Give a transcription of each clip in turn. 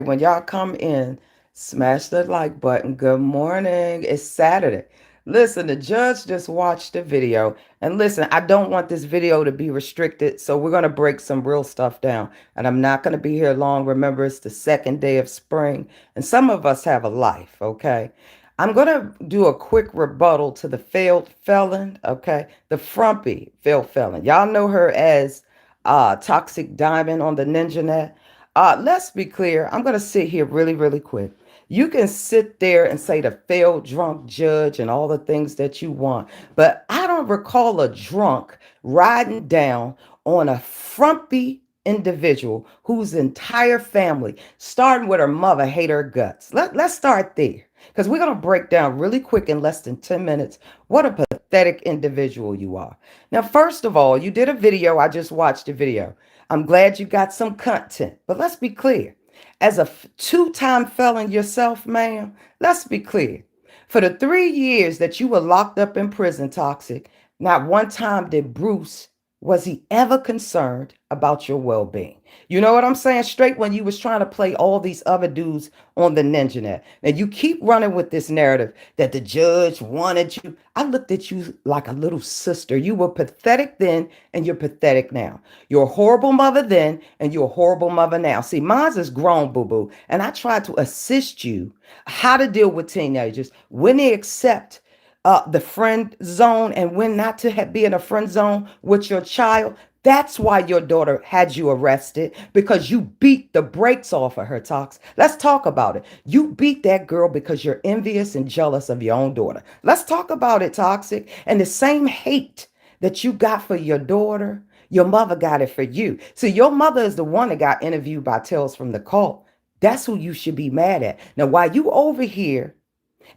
when y'all come in, smash the like button. Good morning. It's Saturday. Listen, the judge just watched the video. And listen, I don't want this video to be restricted, so we're going to break some real stuff down. And I'm not going to be here long. Remember, it's the second day of spring, and some of us have a life, okay? I'm going to do a quick rebuttal to the failed felon, okay? The frumpy failed felon. Y'all know her as Toxic Diamond on the Ninja Net. Let's be clear. I'm going to sit here really, really quick. You can sit there and say the failed drunk judge and all the things that you want, but I don't recall a drunk riding down on a frumpy individual whose entire family, starting with her mother, hate her guts. Let's start there because we're going to break down really quick in less than 10 minutes what a pathetic individual you are. Now, first of all, you did a video. I just watched the video. I'm glad you got some content, but let's be clear. As a two-time felon yourself, ma'am, let's be clear. For the 3 years that you were locked up in prison, Toxic, not one time did Bruce, was he ever concerned about your well-being? You know what I'm saying? Straight when you was trying to play all these other dudes on the Ninja Net. Now you keep running with this narrative that the judge wanted you. I looked at you like a little sister. You were pathetic then and you're pathetic now. You're a horrible mother then and you're a horrible mother now. See, mine's is grown, boo-boo. And I tried to assist you how to deal with teenagers when they accept the friend zone and when not to be in a friend zone with your child. That's why your daughter had you arrested because you beat the brakes off of her, Tox. Let's talk about it. You beat that girl because you're envious and jealous of your own daughter. Let's talk about it, Toxic. And the same hate that you got for your daughter, your mother got it for you. So your mother is the one that got interviewed by Tales from the Cult. That's who you should be mad at. Now, while you over here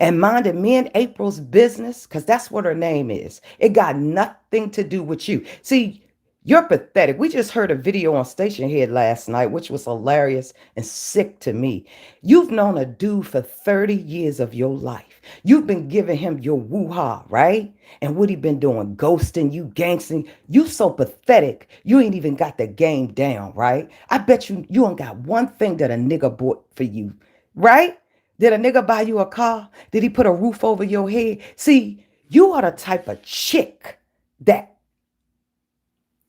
and minded me and April's business, because that's what her name is. It got nothing to do with you. See, you're pathetic. We just heard a video on Station Head last night, which was hilarious and sick to me. You've known a dude for 30 years of your life. You've been giving him your woo-ha, right? And what he been doing? Ghosting you, gangsting. You so pathetic. You ain't even got the game down, right? I bet you ain't got one thing that a nigga bought for you, right? Did a nigga buy you a car? Did he put a roof over your head? See, you are the type of chick that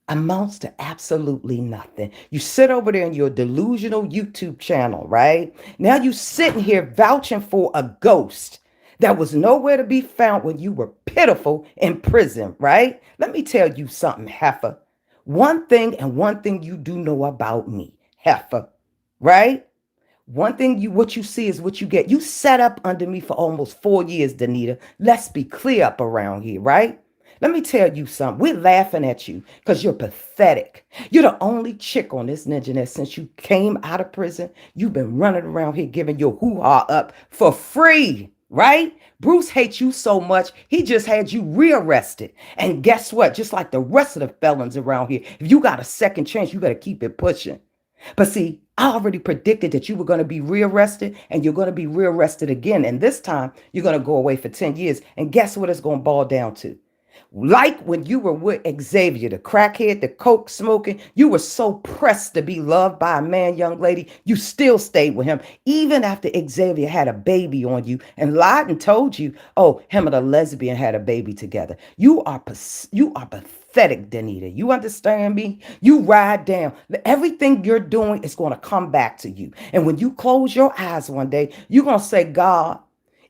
amounts to absolutely nothing. You sit over there in your delusional YouTube channel, right? Now you sitting here vouching for a ghost that was nowhere to be found when you were pitiful in prison, right? Let me tell you something, heifer. One thing and one thing you do know about me, heifer, right? One thing what you see is what you get. You sat up under me for almost 4 years, Danita. Let's be clear up around here, right? Let me tell you something. We're laughing at you because you're pathetic. You're the only chick on this Ninja Net since you came out of prison. You've been running around here giving your hoo-ha up for free, right? Bruce hates you so much, he just had you rearrested. And guess what? Just like the rest of the felons around here, if you got a second chance, you better keep it pushing. But see, I already predicted that you were going to be rearrested and you're going to be rearrested again. And this time you're going to go away for 10 years. And guess what it's going to boil down to? Like when you were with Xavier, the crackhead, the coke smoking, you were so pressed to be loved by a man, young lady, you still stayed with him, even after Xavier had a baby on you and lied and told you, oh, him and a lesbian had a baby together. You are pathetic, Danita. You understand me? You ride down. Everything you're doing is going to come back to you. And when you close your eyes one day, you're going to say, God,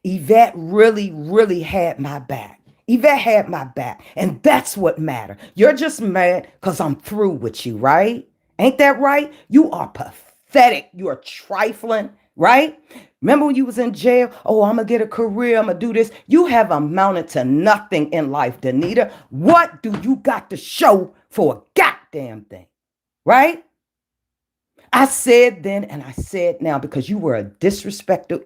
Yvette really, really had my back. Yvette had my back, and that's what matters. You're just mad because I'm through with you, right? Ain't that right? You are pathetic. You are trifling, right? Remember when you was in jail? Oh, I'm going to get a career. I'm going to do this. You have amounted to nothing in life, Danita. What do you got to show for a goddamn thing, right? I said then and I said now because you were a disrespectful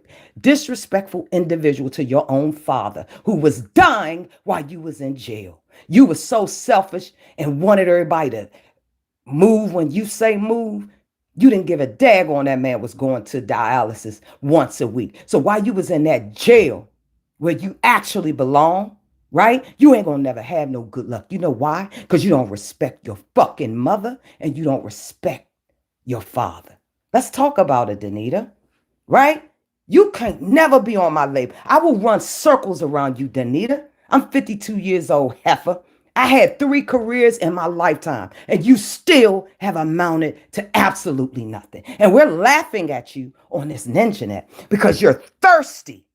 individual to your own father who was dying while you was in jail. You were so selfish and wanted everybody to move when you say move. You didn't give a dag on that man was going to dialysis once a week. So while you was in that jail where you actually belong, right? You ain't gonna never have no good luck. You know why? Because you don't respect your fucking mother and you don't respect your father. Let's talk about it, Danita. Right? You can't never be on my label. I will run circles around you, Danita. I'm 52 years old, heifer. I had 3 careers in my lifetime, and you still have amounted to absolutely nothing. And we're laughing at you on this ninja because you're thirsty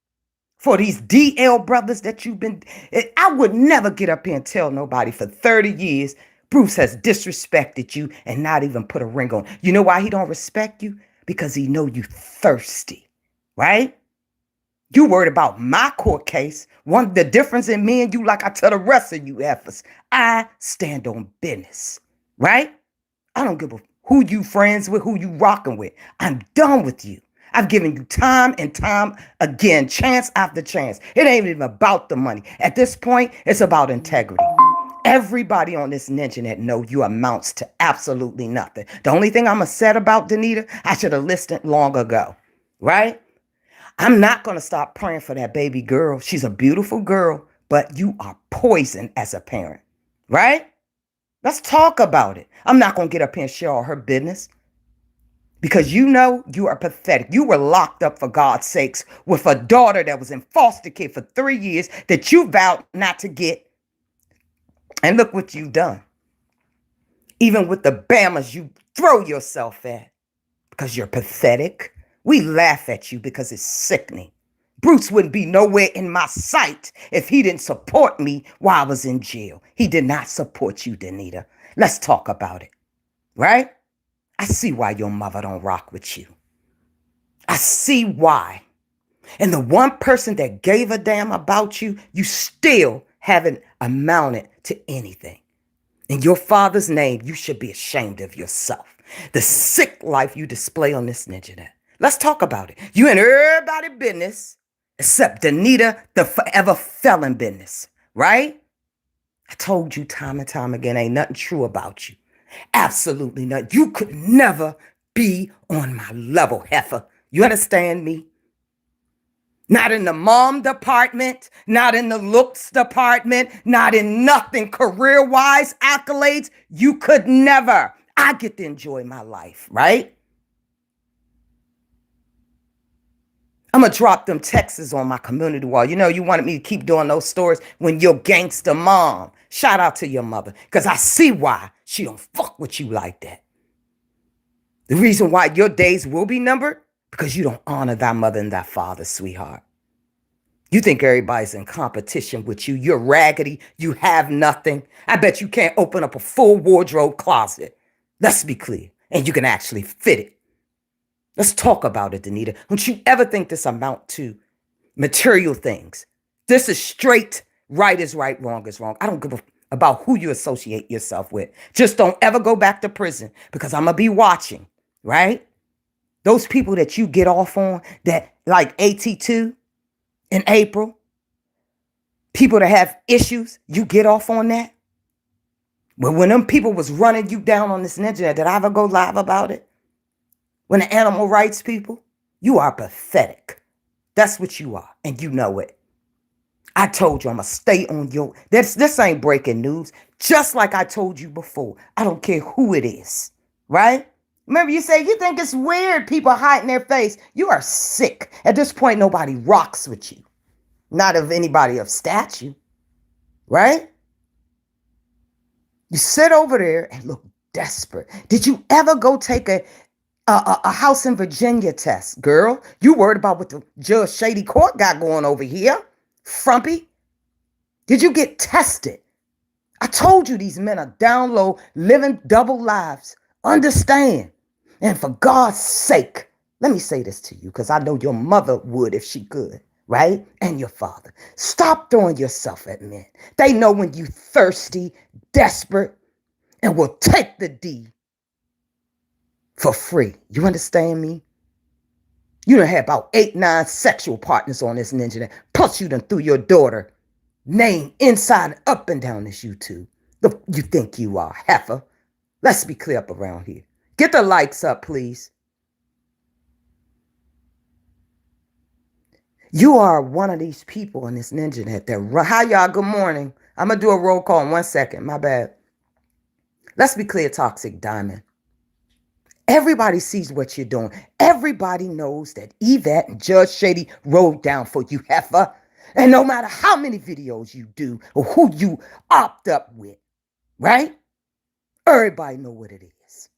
for these DL brothers that you've been. I would never get up here and tell nobody for 30 years Bruce has disrespected you and not even put a ring on. You know why he don't respect you? Because he know you thirsty, right? You worried about my court case. The difference in me and you, like I tell the rest of you efforts, I stand on business, right? I don't give a who you friends with, who you rocking with. I'm done with you. I've given you time and time again, chance after chance. It ain't even about the money. At this point, it's about integrity. Everybody on this internet know you amounts to absolutely nothing. The only thing I'm upset about, Danita, I should have listened long ago, right? I'm not going to stop praying for that baby girl. She's a beautiful girl, but you are poison as a parent, right? Let's talk about it. I'm not going to get up here and share all her business because you know you are pathetic. You were locked up, for God's sakes, with a daughter that was in foster care for 3 years that you vowed not to get. And look what you've done. Even with the Bamas you throw yourself at because you're pathetic. We laugh at you because it's sickening. Bruce wouldn't be nowhere in my sight if he didn't support me while I was in jail. He did not support you, Danita. Let's talk about it, right? I see why your mother don't rock with you. I see why. And the one person that gave a damn about you, you still haven't amounted to anything. In your father's name, you should be ashamed of yourself. The sick life you display on this ninja. Let's talk about it. You in everybody's business except Danita, the forever felon business, right? I told you time and time again, ain't nothing true about you. Absolutely not. You could never be on my level, heifer. You understand me? Not in the mom department, not in the looks department, not in nothing career-wise, accolades. You could never. I get to enjoy my life, right? I'm going to drop them texts on my community wall. You know, you wanted me to keep doing those stories when your gangster mom. Shout out to your mother, because I see why she don't fuck with you like that. The reason why your days will be numbered, because you don't honor thy mother and thy father, sweetheart. You think everybody's in competition with you. You're raggedy. You have nothing. I bet you can't open up a full wardrobe closet. Let's be clear. And you can actually fit it. Let's talk about it, Danita. Don't you ever think this amount to material things. This is straight. Right is right, wrong is wrong. I don't give about who you associate yourself with. Just don't ever go back to prison, because I'm going to be watching, right? Those people that you get off on, that like AT2 in April, people that have issues, you get off on that. But when them people was running you down on this ninja, did I ever go live about it? When the animal rights people, you are pathetic. That's what you are, and you know it. I told you I'm going to stay on your... This ain't breaking news. Just like I told you before. I don't care who it is, right? Remember, you say you think it's weird people hiding their face. You are sick. At this point, nobody rocks with you. Not of anybody of stature, right? You sit over there and look desperate. Did you ever go take a house in Virginia test, girl? You worried about what the Judge Shady Court got going over here? Frumpy? Did you get tested? I told you these men are down low, living double lives. Understand. And for God's sake, let me say this to you, because I know your mother would if she could, right? And your father. Stop throwing yourself at men. They know when you thirsty, desperate, and will take the D for free. You understand me? You done had about 8, 9 sexual partners on this ninja. Plus you done threw your daughter name inside, up and down this YouTube. Look, you think you are, heifer. Let's be clear up around here. Get the likes up, please. You are one of these people in this ninja net that... Hi, y'all. Good morning. I'm going to do a roll call in 1 second. My bad. Let's be clear, Toxic Diamond. Everybody sees what you're doing. Everybody knows that Yvette and Judge Shady rode down for you, heifer. And no matter how many videos you do or who you opt up with, right? Everybody know what it is.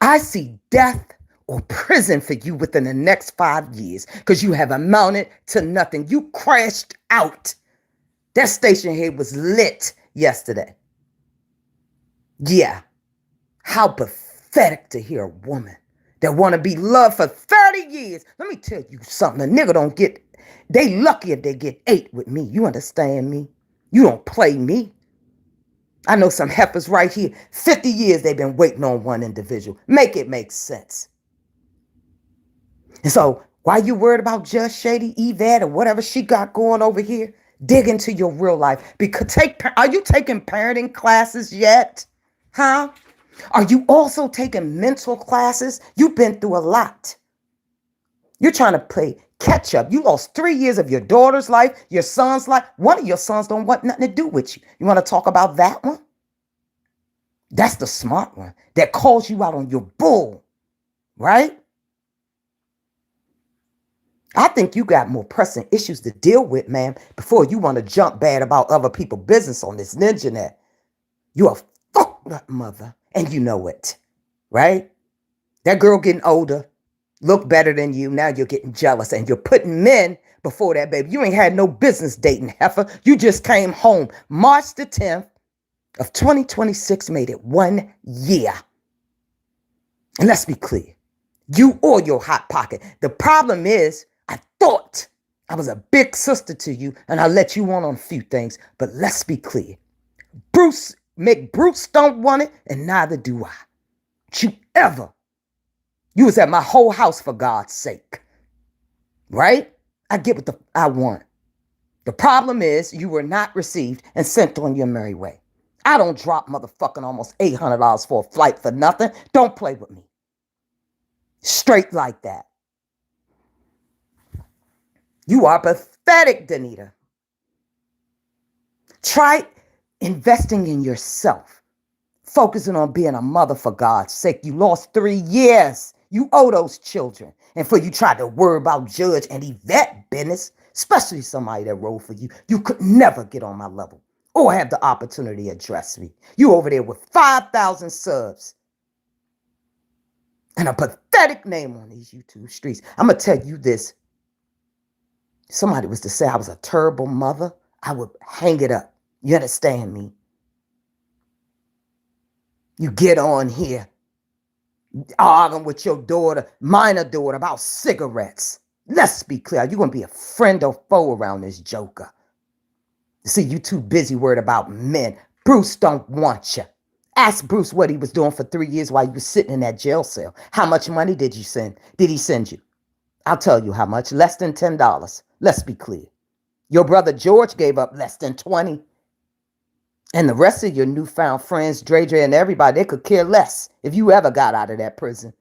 I see death or prison for you within the next 5 years because you have amounted to nothing. You crashed out. That station head was lit yesterday. Yeah. How pathetic to hear a woman that want to be loved for 30 years. Let me tell you something. A nigga don't get, they lucky if they get 8 with me. You understand me? You don't play me. I know some heifers right here. 50 years they've been waiting on one individual. Make it make sense. And so, why you worried about Just Shady, Yvette, or whatever she got going over here? Dig into your real life. Because are you taking parenting classes yet? Huh? Are you also taking mental classes? You've been through a lot. You're trying to play catch up. You lost 3 years of your daughter's life, your son's life. One of your sons don't want nothing to do with you. You want to talk about that one? That's the smart one that calls you out on your bull, right? I think you got more pressing issues to deal with, man, before you want to jump bad about other people's business on this ninja net. You're a fucked up mother, and you know it, right? That girl getting older, look better than you. Now you're getting jealous, and you're putting men before that baby. You ain't had no business dating, heifer. You just came home March the 10th of 2026, made it 1 year. And let's be clear, you or your hot pocket. The problem is, I thought I was a big sister to you, and I let you on a few things. But let's be clear, Bruce don't want it, and neither do I. Don't you ever. You was at my whole house for God's sake, right? I get what I want. The problem is you were not received and sent on your merry way. I don't drop motherfucking almost $800 for a flight for nothing. Don't play with me. Straight like that. You are pathetic, Danita. Try investing in yourself. Focusing on being a mother for God's sake. You lost 3 years. You owe those children. And for you tried to worry about Judge and Yvette business, especially somebody that rode for you, you could never get on my level or have the opportunity to address me. You over there with 5,000 subs and a pathetic name on these YouTube streets. I'm going to tell you this. Somebody was to say I was a terrible mother, I would hang it up. You understand me? You get on here arguing with your daughter, minor daughter, about cigarettes. Let's be clear. You're going to be a friend or foe around this joker. See, you too busy worried about men. Bruce don't want you. Ask Bruce what he was doing for 3 years while you were sitting in that jail cell. How much money did he send you? I'll tell you how much. Less than $10. Let's be clear. Your brother George gave up less than 20. And the rest of your newfound friends, Dre and everybody, they could care less if you ever got out of that prison.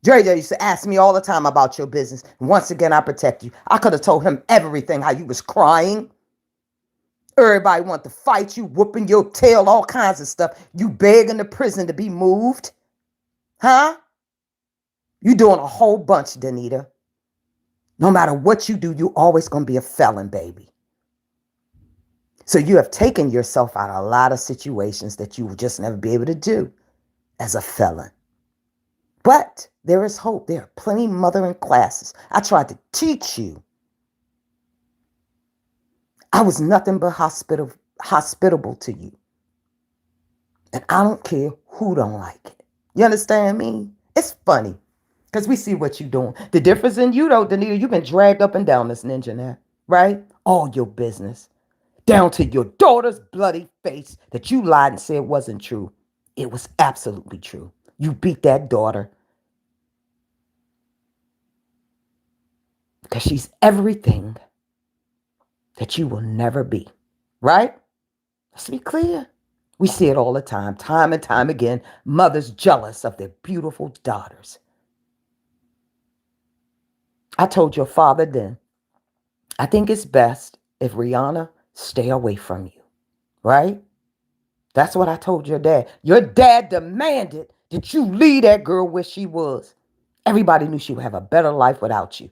Dre used to ask me all the time about your business. Once again, I protect you. I could have told him everything, how you was crying. Everybody wanted to fight you, whooping your tail, all kinds of stuff. You begging the prison to be moved. Huh? You doing a whole bunch, Danita. No matter what you do, you're always going to be a felon, baby. So you have taken yourself out of a lot of situations that you will just never be able to do as a felon. But there is hope. There are plenty of mothering classes. I tried to teach you. I was nothing but hospitable to you. And I don't care who don't like it. You understand me? It's funny. Because we see what you're doing. The difference in you, though, Danita, you've been dragged up and down this ninja now. Right? All your business. Down to your daughter's bloody face that you lied and said wasn't true. It was absolutely true. You beat that daughter. Because she's everything that you will never be. Right? Let's be clear. We see it all the time and time again. Mothers jealous of their beautiful daughters. I told your father then, I think it's best if Rihanna stay away from you. Right? That's what I told your dad. Your dad demanded that you leave that girl where she was. Everybody knew she would have a better life without you.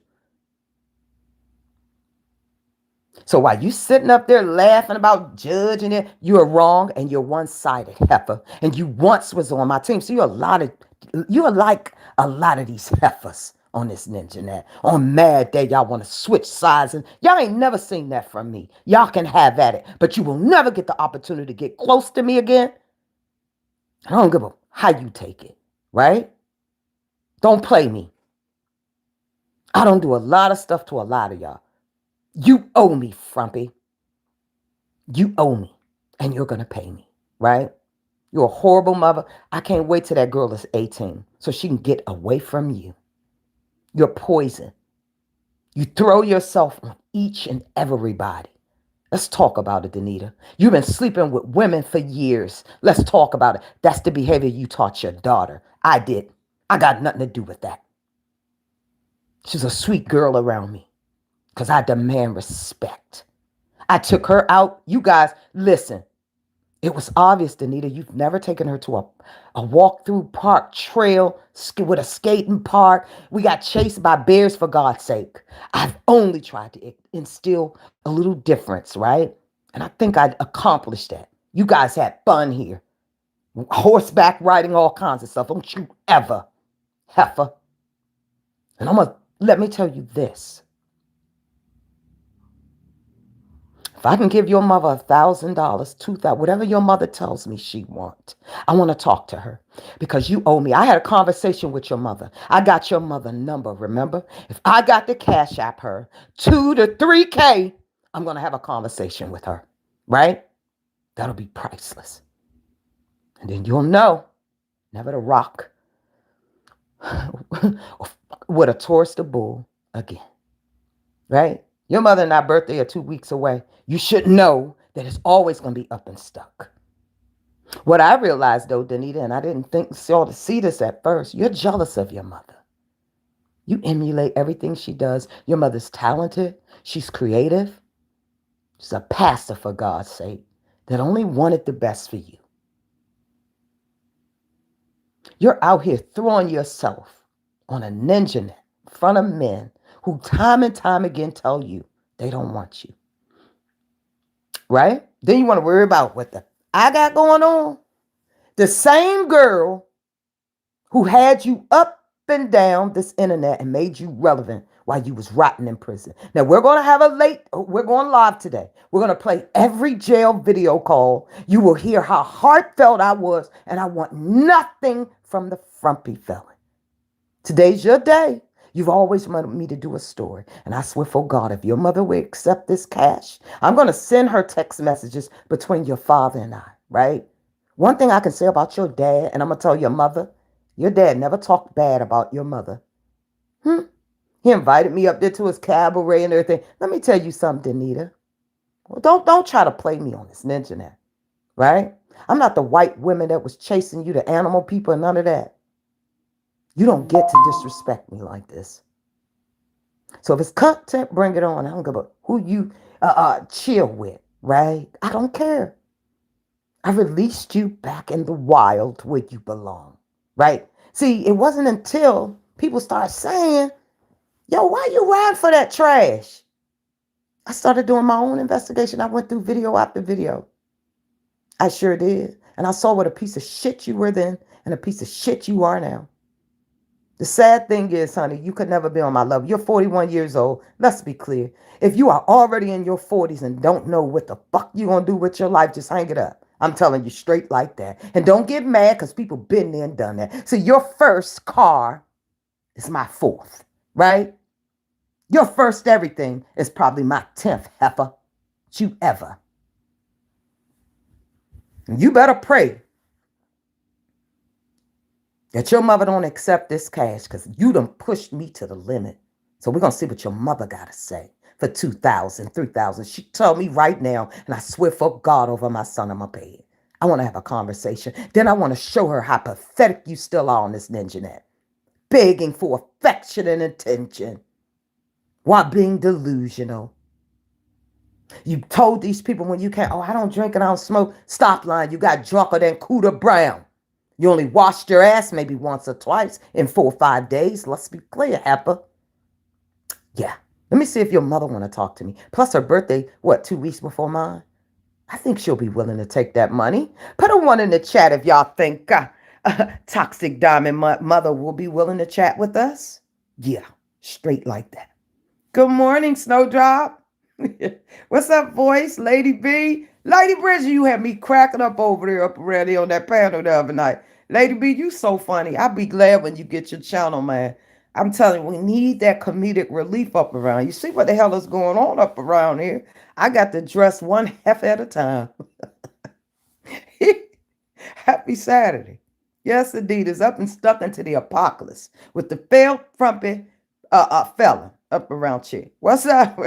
So while you sitting up there laughing about judging it, you're wrong and you're one-sided, heifer. And you once was on my team. So you're like a lot of these heifers on this ninja net. On Mad Day, y'all want to switch sides. And y'all ain't never seen that from me. Y'all can have at it. But you will never get the opportunity to get close to me again. I don't give a how you take it, right? Don't play me. I don't do a lot of stuff to a lot of y'all. You owe me, frumpy. You owe me. And you're going to pay me, right? You're a horrible mother. I can't wait till that girl is 18 so she can get away from you. You're poison. You throw yourself on each and everybody. Let's talk about it, Danita. You've been sleeping with women for years. Let's talk about it. That's the behavior you taught your daughter. I did. I got nothing to do with that. She's a sweet girl around me because I demand respect. I took her out. You guys, listen. It was obvious, Danita, you've never taken her to a walk-through park trail with a skating park. We got chased by bears, for God's sake. I've only tried to instill a little difference, right? And I think I accomplished that. You guys had fun here. Horseback riding, all kinds of stuff. Don't you ever, heifer. And let me tell you this. If I can give your mother $1,000, $2,000, whatever your mother tells me she wants, I want to talk to her because you owe me. I had a conversation with your mother. I got your mother number, remember? If I got to cash app her 2 to 3K, I'm going to have a conversation with her, right? That'll be priceless. And then you'll know never to rock with a Taurus the bull again, right? Your mother and I birthday are 2 weeks away. You should know that it's always going to be up and stuck. What I realized though, Danita, and I didn't think so to see this at first, you're jealous of your mother. You emulate everything she does. Your mother's talented. She's creative. She's a pastor, for God's sake, that only wanted the best for you. You're out here throwing yourself on a ninja net in front of men who time and time again tell you they don't want you. Right? Then you want to worry about what I got going on. The same girl who had you up and down this internet and made you relevant while you was rotting in prison. Now we're going to have we're going live today. We're going to play every jail video call. You will hear how heartfelt I was, and I want nothing from the frumpy felon. Today's your day. You've always wanted me to do a story. And I swear for God, if your mother will accept this cash, I'm going to send her text messages between your father and I, right? One thing I can say about your dad, and I'm going to tell your mother, your dad never talked bad about your mother. He invited me up there to his cabaret and everything. Let me tell you something, Danita. Well, don't try to play me on this ninja net, right? I'm not the white women that was chasing you, the animal people, and none of that. You don't get to disrespect me like this. So if it's content, bring it on. I don't give a who you chill with, right? I don't care. I released you back in the wild where you belong, right? See, it wasn't until people started saying, yo, why you riding for that trash? I started doing my own investigation. I went through video after video. I sure did. And I saw what a piece of shit you were then and a piece of shit you are now. The sad thing is, honey, you could never be on my level. You're 41 years old. Let's be clear. If you are already in your 40s and don't know what the fuck you're going to do with your life, just hang it up. I'm telling you straight like that. And don't get mad because people been there and done that. So your first car is my fourth, right? Your first everything is probably my 10th, heifer. You ever. And you better pray that your mother don't accept this cash because you done pushed me to the limit. So we're going to see what your mother got to say for 2,000, 3,000. She told me right now, and I swear for God over my son, I'm going to pay it. I want to have a conversation. Then I want to show her how pathetic you still are on this ninja net. Begging for affection and attention while being delusional. You told these people when you can't, oh, I don't drink and I don't smoke. Stop lying. You got drunker than Cooter Brown. You only washed your ass maybe once or twice in 4 or 5 days. Let's be clear, Hepper. Yeah. Let me see if your mother want to talk to me. Plus her birthday, what, 2 weeks before mine? I think she'll be willing to take that money. Put a one in the chat if y'all think Toxic Diamond Mother will be willing to chat with us. Yeah, straight like that. Good morning, Snowdrop. What's up, voice? Lady B? Lady Bridget, you had me cracking up over there up already on that panel the other night. Lady B, you so funny. I'll be glad when you get your channel, man. I'm telling you, we need that comedic relief up around. You see what the hell is going on up around here? I got to dress one half at a time. Happy Saturday. Yes, indeed, is up and stuck into the apocalypse with the failed frumpy felon up around here. What's up?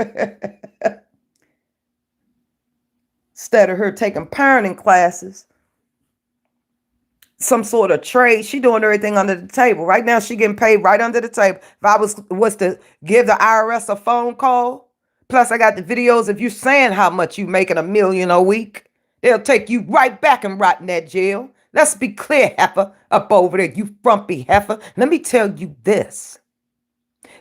Instead of her taking parenting classes, some sort of trade, she doing everything under the table. Right now, she getting paid right under the table. If I was to give the IRS a phone call, plus I got the videos of you saying how much you making $1 million a week, they'll take you right back and rot in that jail. Let's be clear, heifer, up over there, you frumpy heifer. Let me tell you this.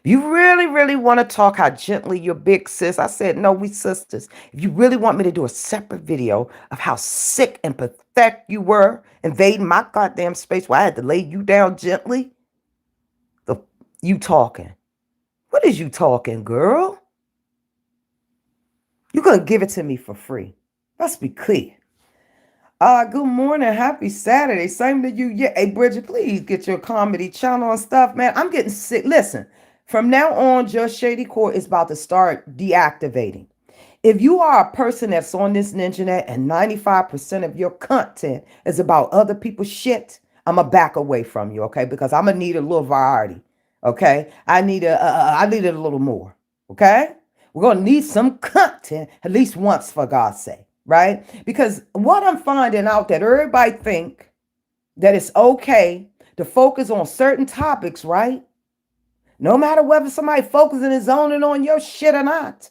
You really, really want to talk how gently your big sis, I said, no, we sisters. If you really want me to do a separate video of how sick and pathetic you were invading my goddamn space where I had to lay you down gently, you talking. What is you talking, girl? You're going to give it to me for free. Let's be clear. Good morning. Happy Saturday. Same to you. Yeah. Hey, Bridget, please get your comedy channel and stuff, man. I'm getting sick. Listen, from now on, Just Shady Court is about to start deactivating. If you are a person that's on this internet and 95% of your content is about other people's shit, I'm going to back away from you, okay? Because I'm going to need a little variety, okay? I need a little more, okay? We're going to need some content at least once, for God's sake, right? Because what I'm finding out that everybody think that it's okay to focus on certain topics, right? No matter whether somebody focusing and zoning on your shit or not.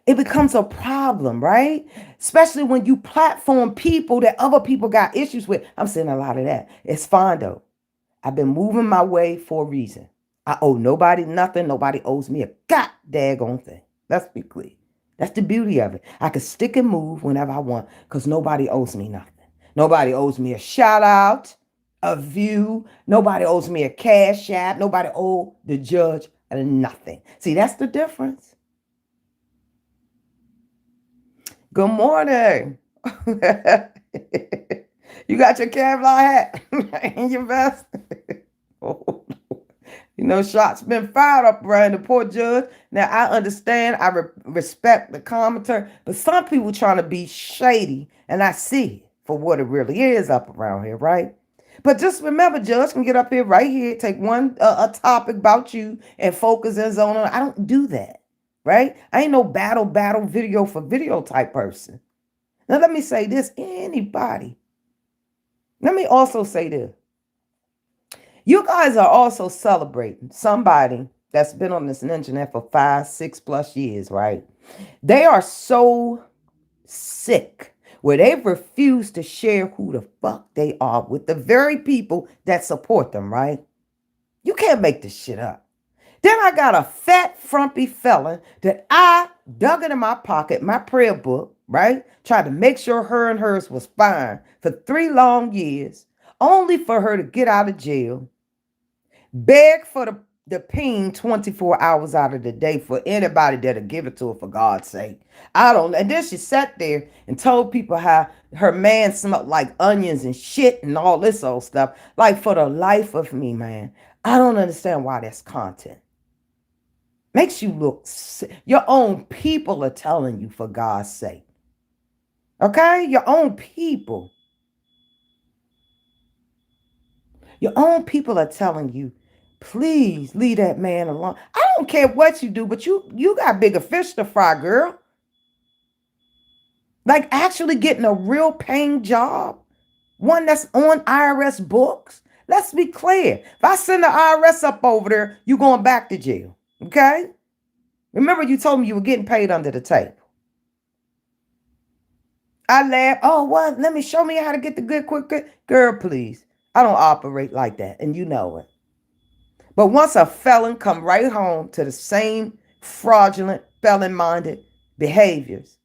It becomes a problem, right? Especially when you platform people that other people got issues with. I'm seeing a lot of that. It's fine, though. I've been moving my way for a reason. I owe nobody nothing. Nobody owes me a god daggone thing. Let's be clear. That's the beauty of it. I can stick and move whenever I want because nobody owes me nothing. Nobody owes me a shout out, a view. Nobody owes me a cash app. Nobody owes the judge nothing. See, that's the difference. Good morning. You got your Kevlar hat in your vest? Oh, you know, shots been fired up around the poor judge. Now, I understand. I respect the commentary. But some people trying to be shady. And I see it for what it really is up around here, right? But just remember, judge can get up here right here, take one a topic about you and focus and zone on. I don't do that. Right? I ain't no battle video for video type person. Now, let me say this. Anybody. Let me also say this. You guys are also celebrating somebody that's been on this internet for 5-6+ years, right? They are so sick where they refuse to share who the fuck they are with the very people that support them, right? You can't make this shit up. Then I got a fat, frumpy felon that I dug into my pocket, my prayer book, right? Tried to make sure her and hers was fine for 3 long years, only for her to get out of jail, beg for the ping 24 hours out of the day for anybody that'll give it to her, for God's sake. I don't. And then she sat there and told people how her man smelled like onions and shit and all this old stuff. Like, for the life of me, man, I don't understand why that's content. Makes you look sick. Your own people are telling you, for God's sake. Okay? Your own people. Your own people are telling you, please leave that man alone. I don't care what you do, but you got bigger fish to fry, girl. Like actually getting a real paying job. One that's on IRS books. Let's be clear. If I send the IRS up over there, you going back to jail. Okay? Remember you told me you were getting paid under the table. I laugh. Oh, what? Let me show me how to get the good quick. Girl, please. I don't operate like that, and you know it. But once a felon come right home to the same fraudulent, felon-minded behaviors,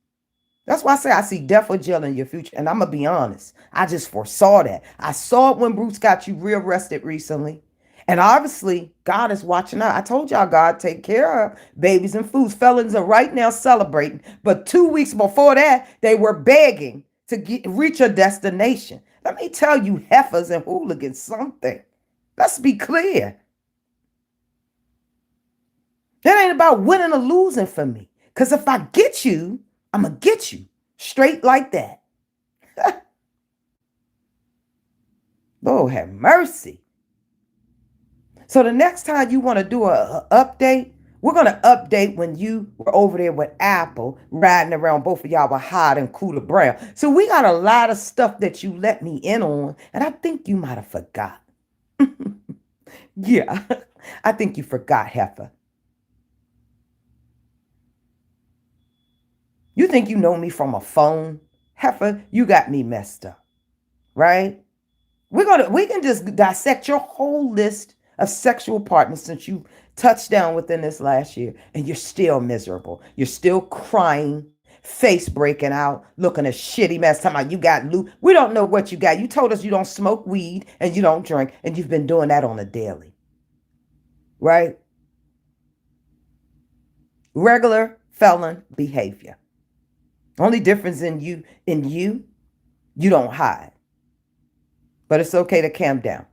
that's why I say I see death or jail in your future. And I'm going to be honest. I just foresaw that. I saw it when Bruce got you rearrested recently. And obviously, God is watching out. I told y'all God take care of babies and fools. Felons are right now celebrating. But 2 weeks before that, they were begging to reach a destination. Let me tell you, heifers and hooligans, something. Let's be clear. That ain't about winning or losing for me. Because if I get you, I'm going to get you straight like that. Lord have mercy. So the next time you want to do a update, we're going to update when you were over there with Apple, riding around. Both of y'all were hot and Cooler Brown. So we got a lot of stuff that you let me in on, and I think you might have forgot. Yeah, I think you forgot, heifer. You think you know me from a phone? Heifer, you got me messed up, right? We can just dissect your whole list of sexual partners since you touched down within this last year, and you're still miserable. You're still crying, face breaking out, looking a shitty mess. Talking about you got loot. We don't know what you got. You told us you don't smoke weed and you don't drink, and you've been doing that on a daily, right? Regular felon behavior. Only difference in you don't hide. But it's okay to calm down.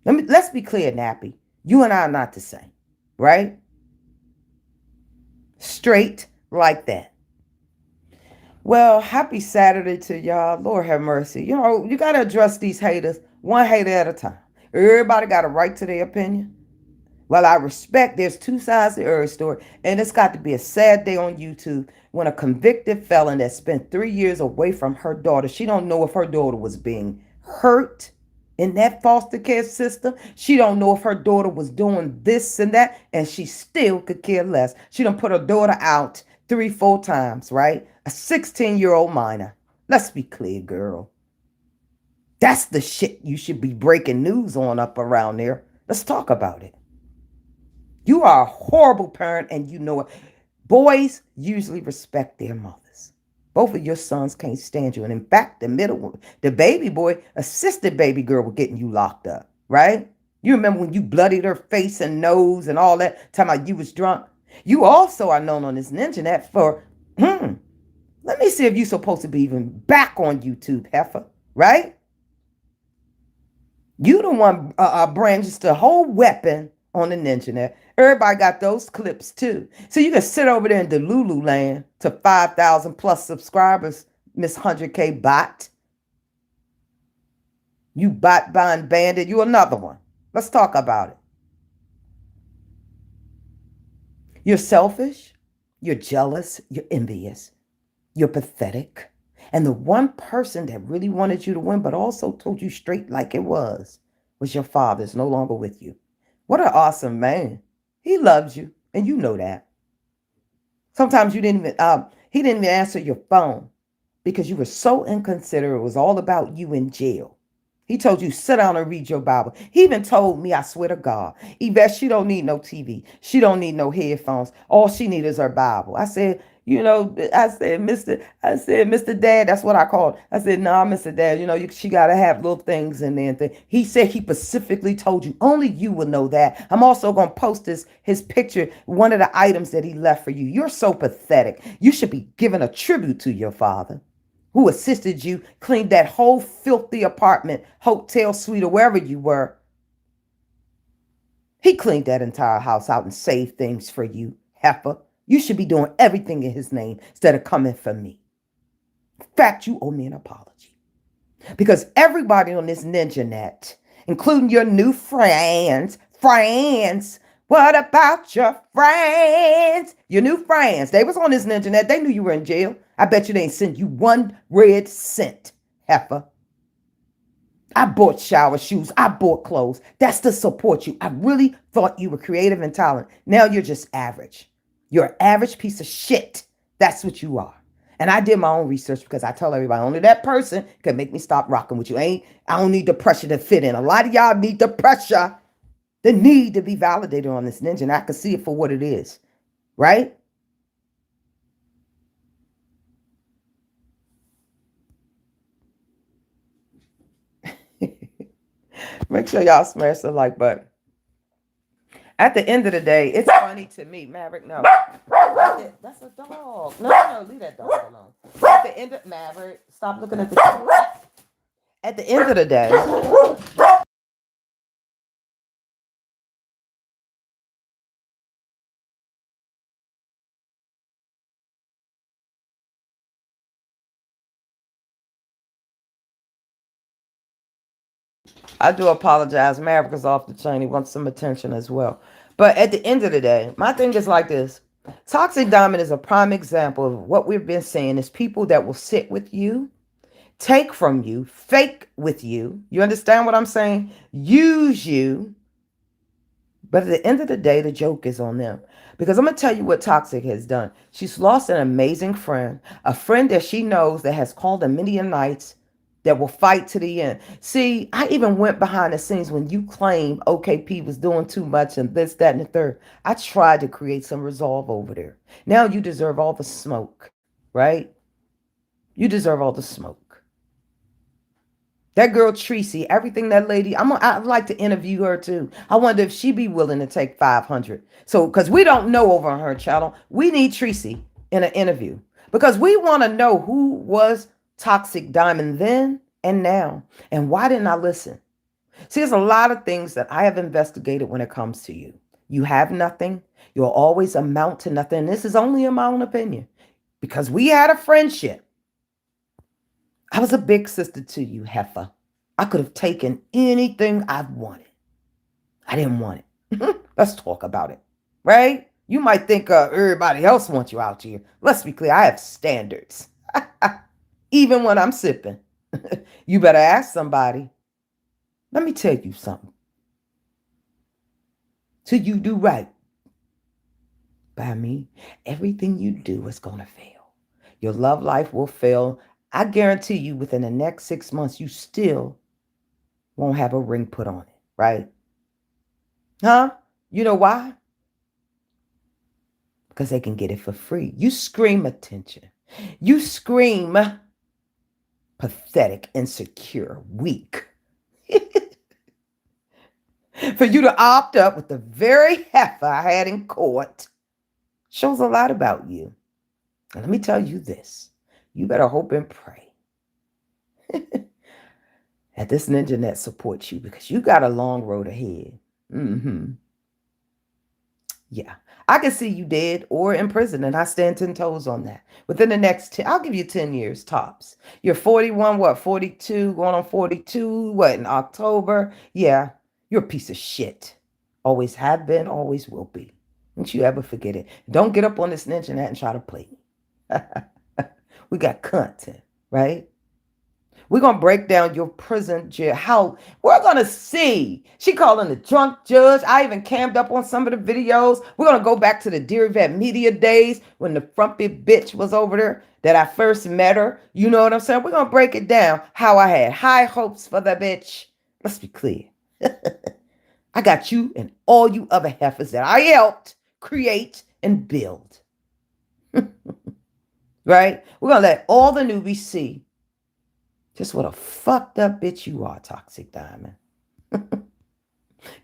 Let's be clear, Nappy. You and I are not the same, right? Straight like that. Well, happy Saturday to y'all. Lord have mercy. You know, you got to address these haters one hater at a time. Everybody got a right to their opinion. Well, I respect there's two sides to every story, and it's got to be a sad day on YouTube when a convicted felon that spent 3 years away from her daughter, she don't know if her daughter was being hurt in that foster care system. She don't know if her daughter was doing this and that, and she still could care less. She done put her daughter out 3-4 times, right? A 16-year-old minor. Let's be clear, girl. That's the shit you should be breaking news on up around there. Let's talk about it. You are a horrible parent, and you know it. Boys usually respect their mothers. Both of your sons can't stand you. And in fact, the middle one, the baby boy, assisted baby girl with getting you locked up, right? You remember when you bloodied her face and nose and all that, talking about you was drunk? You also are known on this Ninjanet for, let me see if you're supposed to be even back on YouTube, heifer, right? You the one branches the whole weapon on the Ninjanet. Everybody got those clips too. So you can sit over there in Delulu land to 5,000 plus subscribers, Miss 100K bot. You bot buying bandit, you another one. Let's talk about it. You're selfish, you're jealous, you're envious, you're pathetic. And the one person that really wanted you to win, but also told you straight like it was your father. Is no longer with you. What an awesome man. He loves you, and you know that. Sometimes he didn't even answer your phone because you were so inconsiderate. It was all about you in jail. He told you, sit down and read your Bible. He even told me, I swear to God, Yvette, she don't need no TV. She don't need no headphones. All she needs is her Bible. I said, Mr. Dad, that's what I called. I said, nah, Mr. Dad, she got to have little things in there. He said he specifically told you, only you will know that. I'm also going to post his picture, one of the items that he left for you. You're so pathetic. You should be giving a tribute to your father who assisted you clean that whole filthy apartment, hotel suite, or wherever you were. He cleaned that entire house out and saved things for you, heifer. You should be doing everything in his name instead of coming for me. In fact, you owe me an apology. Because everybody on this Ninjanet, including your new friends, what about your friends? Your new friends, they was on this Ninjanet. They knew you were in jail. I bet you they ain't sent you one red cent, heifer. I bought shower shoes. I bought clothes. That's to support you. I really thought you were creative and talented. Now you're just average. You're an average piece of shit. That's what you are. And I did my own research because I tell everybody only that person can make me stop rocking with you. I don't need the pressure to fit in. A lot of y'all need the pressure, the need to be validated on this ninja. And I can see it for what it is, right? Make sure y'all smash the like button. At the end of the day, it's funny to me, Maverick. No, that's a dog. No, no, leave that dog alone. At the end of Maverick, stop looking at the. At the end of the day, I do apologize. Maverick is off the chain. He wants some attention as well. But at the end of the day, my thing is like this. Toxic Diamond is a prime example of what we've been saying is people that will sit with you, take from you, fake with you. You understand what I'm saying? Use you. But at the end of the day, the joke is on them. Because I'm going to tell you what Toxic has done. She's lost an amazing friend, a friend that she knows that has called a many nights that will fight to the end. See, I even went behind the scenes when you claimed OKP was doing too much and this, that, and the third. I tried to create some resolve over there. Now you deserve all the smoke, right? You deserve all the smoke. That girl Tracy, everything that lady, I'd like to interview her too. I wonder if she'd be willing to take 500. So, because we don't know over on her channel, we need Tracy in an interview because we want to know who was Toxic Diamond then and now, and why didn't I listen? See, there's a lot of things that I have investigated when it comes to you. You have nothing. You'll always amount to nothing. And this is only in my own opinion because we had a friendship. I was a big sister to you, heifer. I could have taken anything I wanted. I didn't want it. Let's talk about it, right? You might think everybody else wants you out here. Let's be clear. I have standards. Even when I'm sipping. You better ask somebody. Let me tell you something. Till you do right by me, everything you do is going to fail. Your love life will fail. I guarantee you within the next 6 months, you still won't have a ring put on it, right? Huh? You know why? Because they can get it for free. You scream attention. You scream pathetic, insecure, weak. For you to opt up with the very heifer I had in court shows a lot about you. And let me tell you this. You better hope and pray that this ninja net supports you because you got a long road ahead. Yeah. I can see you dead or in prison, and I stand 10 toes on that. Within the next 10, I'll give you 10 years tops. You're 41, what, 42, going on 42, what, in October? Yeah, you're a piece of shit. Always have been, always will be. Don't you ever forget it. Don't get up on this ninja net and try to play me. We got content, right? We're going to break down your prison jail. How we're going to see. She calling the drunk judge. I even cammed up on some of the videos. We're going to go back to the Dear Vet Media days when the frumpy bitch was over there that I first met her. You know what I'm saying? We're going to break it down how I had high hopes for the bitch. Let's be clear. I got you and all you other heifers that I helped create and build. Right? We're going to let all the newbies see just what a fucked up bitch you are, Toxic Diamond.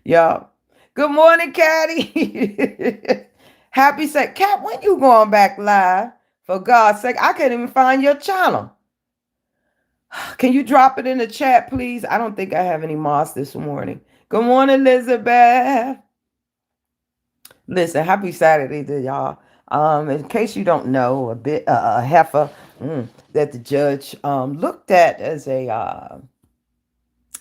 Y'all. Good morning, Caddy. Happy sec. Cat, when you going back live? For God's sake, I can't even find your channel. Can you drop it in the chat, please? I don't think I have any moss this morning. Good morning, Elizabeth. Listen, happy Saturday to y'all. In case you don't know, a heifer that the judge looked at as a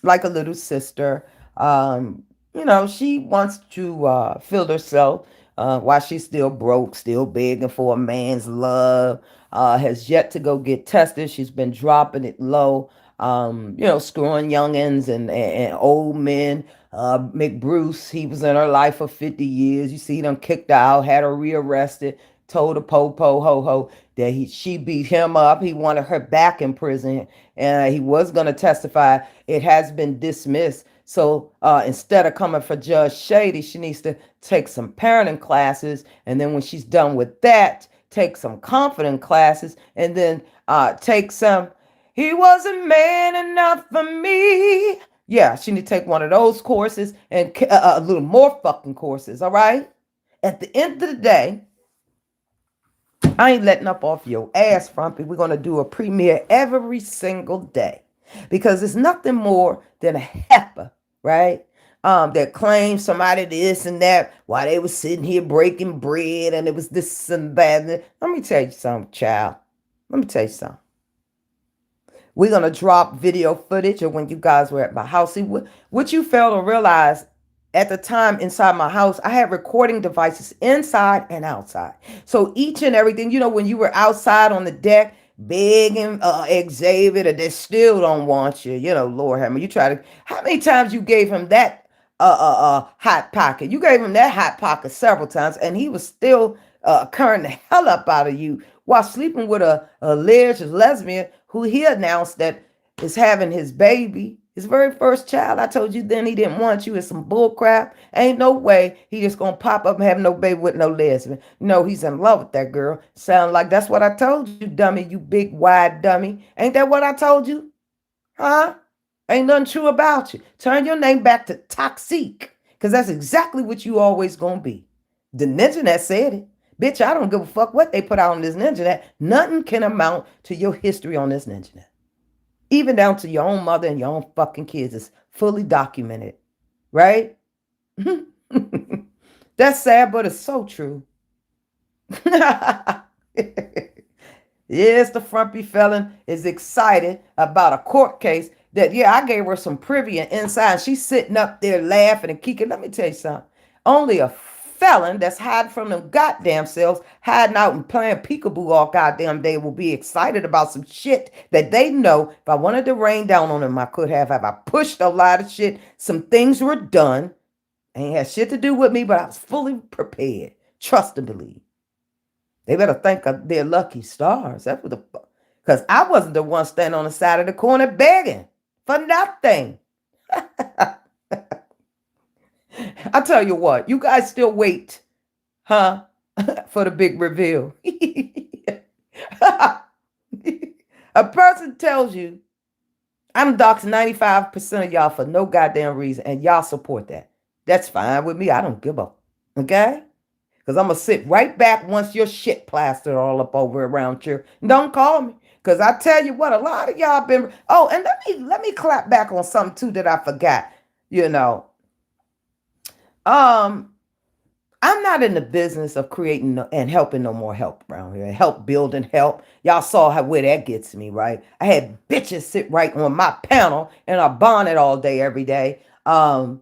like a little sister. She wants to feel herself while she's still broke, still begging for a man's love. Has yet to go get tested. She's been dropping it low. Screwing youngins and old men. McBruce, he was in her life for 50 years. You see, he done kicked her out, had her rearrested, told the po ho ho that she beat him up. He wanted her back in prison, and he was going to testify. It has been dismissed. So instead of coming for Judge Shady, she needs to take some parenting classes, and then when she's done with that, take some confident classes, and then take some. He wasn't man enough for me. Yeah, she need to take one of those courses and a little more fucking courses. All right. At the end of the day, I ain't letting up off your ass, Frumpy. We're going to do a premiere every single day because it's nothing more than a heifer, right? That claims somebody this and that while they was sitting here breaking bread and it was this and that. Let me tell you something, child. Let me tell you something. We're going to drop video footage of when you guys were at my house. See, what you fail to realize at the time inside my house, I had recording devices inside and outside. So each and everything, when you were outside on the deck begging Xavier that they still don't want you, Lord have me. You try to, how many times you gave him that hot pocket? You gave him that hot pocket several times and he was still curring the hell up out of you while sleeping with a alleged lesbian who he announced that is having his baby, his very first child. I told you then he didn't want you. It's some bull crap. Ain't no way he just gonna pop up and have no baby with no lesbian. No, he's in love with that girl. Sound like that's what I told you, dummy, you big wide dummy. Ain't that what I told you? Huh? Ain't nothing true about you. Turn your name back to Toxsique, because that's exactly what you always gonna be. The ninja that said it. Bitch, I don't give a fuck what they put out on this ninja. Nothing can amount to your history on this ninja. Even down to your own mother and your own fucking kids is fully documented. Right? That's sad, but it's so true. Yes, the frumpy felon is excited about a court case that, I gave her some privy and inside. She's sitting up there laughing and kicking. Let me tell you something. Only a felon that's hiding from them goddamn cells, hiding out and playing peekaboo all goddamn day will be excited about some shit that they know if I wanted to rain down on them, I could have. If I pushed a lot of shit, some things were done. Ain't had shit to do with me, but I was fully prepared. Trust and believe. They better thank their lucky stars. That's what the fuck. Because I wasn't the one standing on the side of the corner begging for nothing. I tell you what, you guys still wait, huh, for the big reveal. A person tells you, I'm doxing 95% of y'all for no goddamn reason, and y'all support that. That's fine with me. I don't give a, okay? Because I'm going to sit right back once your shit plastered all up over around here. Don't call me. Because I tell you what, a lot of y'all been, oh, and let me clap back on something too that I forgot, I'm not in the business of creating and helping no more help around here. Help building help. Y'all saw where that gets me, right? I had bitches sit right on my panel in a bonnet all day, every day. Trying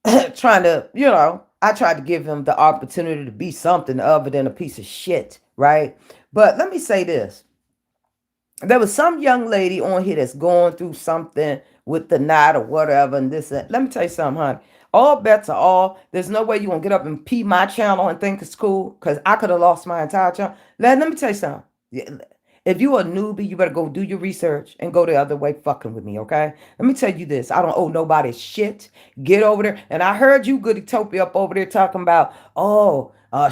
to, I tried to give him the opportunity to be something other than a piece of shit, right? But let me say this. There was some young lady on here that's going through something with the knot or whatever, and this. And let me tell you something, honey. All bets are off. There's no way you're going to get up and pee my channel and think it's cool, because I could have lost my entire channel. Let me tell you something. If you a newbie, you better go do your research and go the other way fucking with me, okay? Let me tell you this. I don't owe nobody shit. Get over there. And I heard you, Goody Topia, up over there talking about,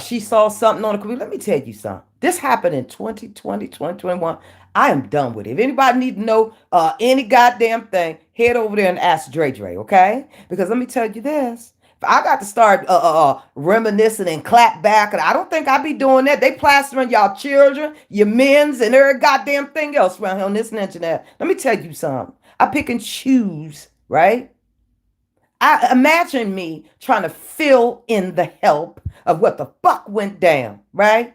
she saw something on the computer. Let me tell you something. This happened in 2020, 2021. I am done with it. If anybody need to know any goddamn thing, head over there and ask Dre, okay? Because let me tell you this. If I got to start reminiscing and clap back, and I don't think I be doing that. They plastering y'all children, your men's, and every goddamn thing else around here on this internet. Let me tell you something. I pick and choose, right? I imagine me trying to fill in the help of what the fuck went down, right?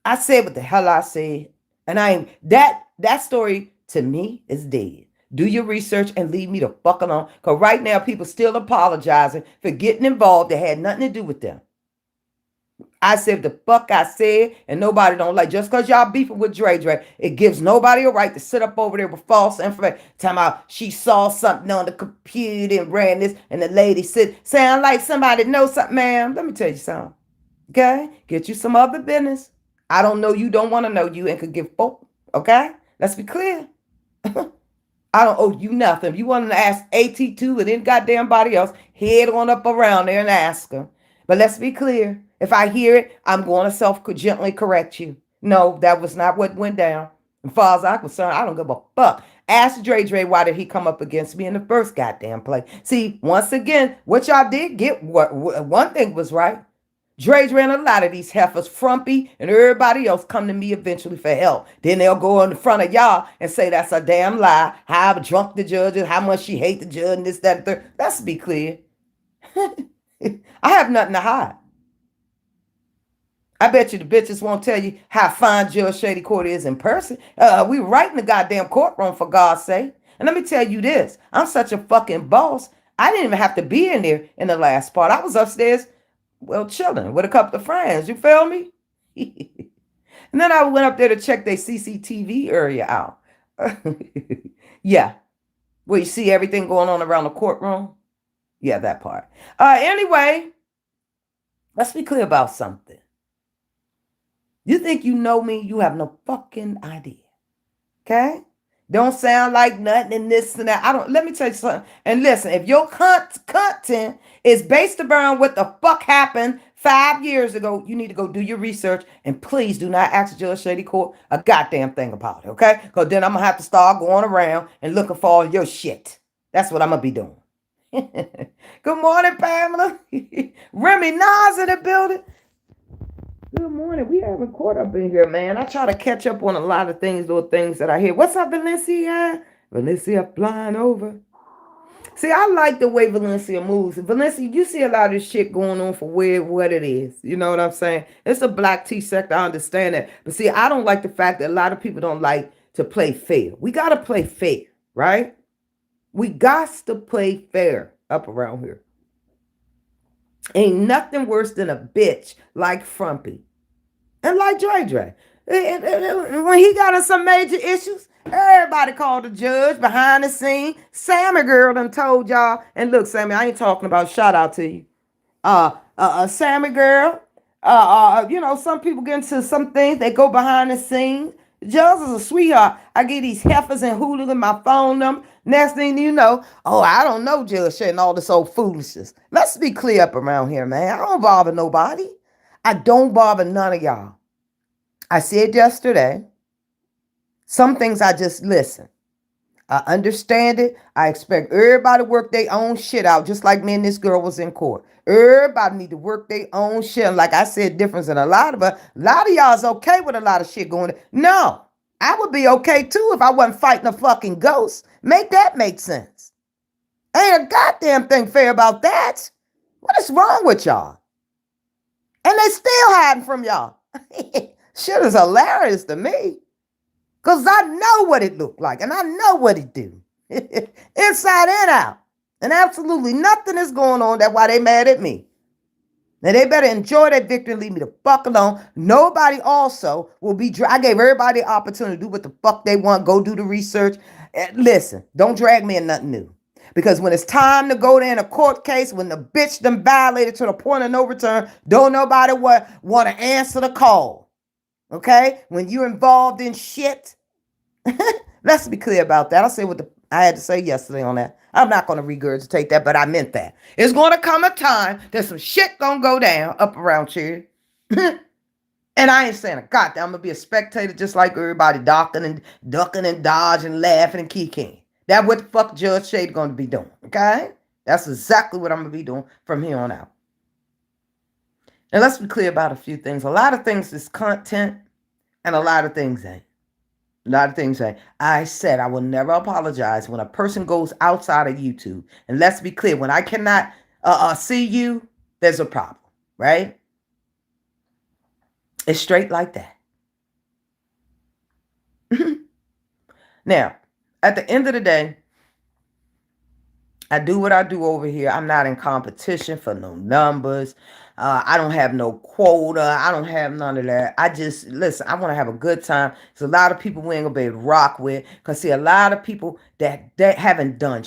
I said what the hell I said. And that story to me is dead. Do your research and leave me the fuck alone. Because right now, people still apologizing for getting involved that had nothing to do with them. I said the fuck I said, and nobody don't like. Just because y'all beefing with Dre, it gives nobody a right to sit up over there with false information. Talking about she saw something on the computer and ran this, and the lady said, sound like somebody knows something, ma'am. Let me tell you something. Okay? Get you some other business. I don't know you, don't want to know you, and could give fuck. Okay? Let's be clear. I don't owe you nothing. If you want to ask AT2 and any goddamn body else, head on up around there and ask them. But let's be clear. If I hear it, I'm going to gently correct you. No, that was not what went down. As far as I'm concerned, I don't give a fuck. Ask Dre why did he come up against me in the first goddamn play. See, once again, what y'all did get, what one thing was right. Dre's ran a lot of these heifers, Frumpy, and everybody else come to me eventually for help. Then they'll go in front of y'all and say that's a damn lie. How drunk the judge is, how much she hate the judge, and this, that, and third. Let's be clear. I have nothing to hide. I bet you the bitches won't tell you how fine Judge Shady Court is in person. We right in the goddamn courtroom, for God's sake. And let me tell you this. I'm such a fucking boss. I didn't even have to be in there in the last part. I was upstairs, well, chilling with a couple of friends. You feel me? And then I went up there to check their CCTV area out. Yeah. Where you see everything going on around the courtroom. Yeah, that part. Anyway, let's be clear about something. You think you know me, you have no fucking idea. Okay? Don't sound like nothing and this and that. Let me tell you something. And listen, if your content is based around what the fuck happened 5 years ago, you need to go do your research, and please do not ask Judge Shady Court a goddamn thing about it, okay? Because then I'm going to have to start going around and looking for all your shit. That's what I'm going to be doing. Good morning, Pamela. Remy Nas in the building. Good morning. We haven't caught up in here, man. I try to catch up on a lot of things, little things that I hear. What's up, Valencia? Valencia flying over. See, I like the way Valencia moves. Valencia, you see a lot of shit going on for what it is. You know what I'm saying? It's a black tea sector. I understand that. But see, I don't like the fact that a lot of people don't like to play fair. We got to play fair, right? We got to play fair up around here. Ain't nothing worse than a bitch like Frumpy and like Dre. When he got in some major issues, everybody called the judge behind the scene. Sammy girl done told y'all. And look, Sammy, I ain't talking about, shout out to you. Sammy girl. Some people get into some things. They go behind the scenes. Judge is a sweetheart. I get these heifers and hooligan my phone number. Next thing you know, oh, I don't know Judge and all this old foolishness. Let's be clear up around here, man. I don't bother nobody. I don't bother none of y'all. I said yesterday, some things I just listen. I understand it. I expect everybody to work their own shit out, just like me and this girl was in court. Everybody need to work their own shit. And like I said, difference in a lot of y'all is okay with a lot of shit going on. No, I would be okay too if I wasn't fighting a fucking ghost. Make that make sense. Ain't a goddamn thing fair about that. What is wrong with y'all? And they still hiding from y'all. Shit is hilarious to me. Because I know what it looked like, and I know what it do. Inside and out. And absolutely nothing is going on. That's why they mad at me. Now, they better enjoy that victory and leave me the fuck alone. Nobody also will be... I gave everybody the opportunity to do what the fuck they want. Go do the research. Listen, don't drag me in nothing new. Because when it's time to go there in a court case, when the bitch done violated to the point of no return, don't nobody want to answer the call. Okay? When you're involved in shit, let's be clear about that. I'll say what I had to say yesterday on that. I'm not going to regurgitate that, but I meant that. It's going to come a time that some shit going to go down up around here. And I ain't saying a goddamn, I'm going to be a spectator just like everybody, ducking and dodging, laughing and kicking. That's what the fuck Judge Shade going to be doing, okay? That's exactly what I'm going to be doing from here on out. And let's be clear about a few things. A lot of things is content, and a lot of things ain't. A lot of things ain't. I said I will never apologize when a person goes outside of YouTube. And let's be clear, when I cannot see you, there's a problem, right? It's straight like that. Now, at the end of the day, I do what I do over here. I'm not in competition for no numbers. I don't have no quota. I don't have none of that. I just, listen, I want to have a good time. There's a lot of people we ain't going to be able to rock with. Because, see, a lot of people that haven't done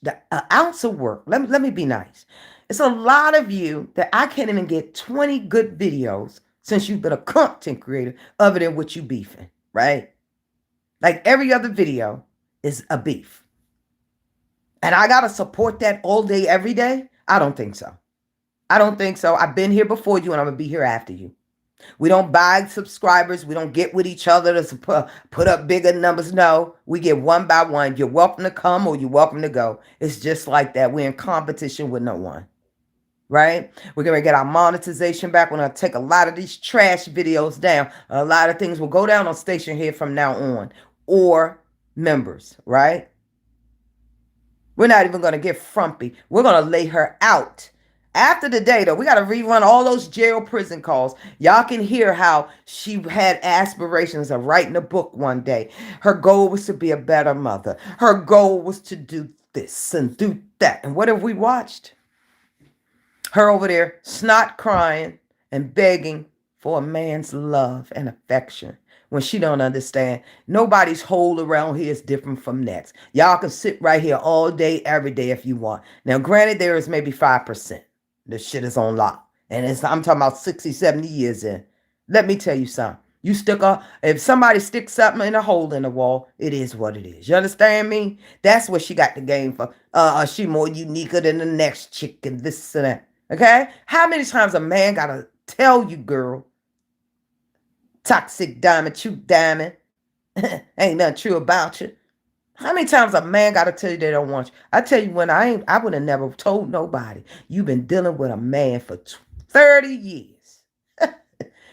an ounce of work. Let me be nice. It's a lot of you that I can't even get 20 good videos since you've been a content creator other than what you beefing, right? Like every other video is a beef. And I gotta support that all day, every day? I don't think so. I don't think so. I've been here before you and I'm gonna be here after you. We don't buy subscribers. We don't get with each other to put up bigger numbers. No, we get one by one. You're welcome to come or you're welcome to go. It's just like that. We're in competition with no one, right? We're going to get our monetization back. We're going to take a lot of these trash videos down. A lot of things will go down on Station Head from now on, or members, right? We're not even going to get frumpy. We're going to lay her out. After the day, though, we got to rerun all those jail prison calls. Y'all can hear how she had aspirations of writing a book one day. Her goal was to be a better mother. Her goal was to do this and do that. And what have we watched? Her over there snot crying and begging for a man's love and affection when she don't understand. Nobody's hole around here is different from next. Y'all can sit right here all day, every day if you want. Now, granted, there is maybe 5%. This shit is on lock. And I'm talking about 60, 70 years in. Let me tell you something. If somebody sticks something in a hole in the wall, it is what it is. You understand me? That's what she got the game for. She more uniquer than the next chick and this and that. Okay? How many times a man gotta tell you, girl, toxic diamond, true diamond, ain't nothing true about you? How many times a man gotta tell you they don't want you? I tell you, when I would have never told nobody. You've been dealing with a man for 30 years.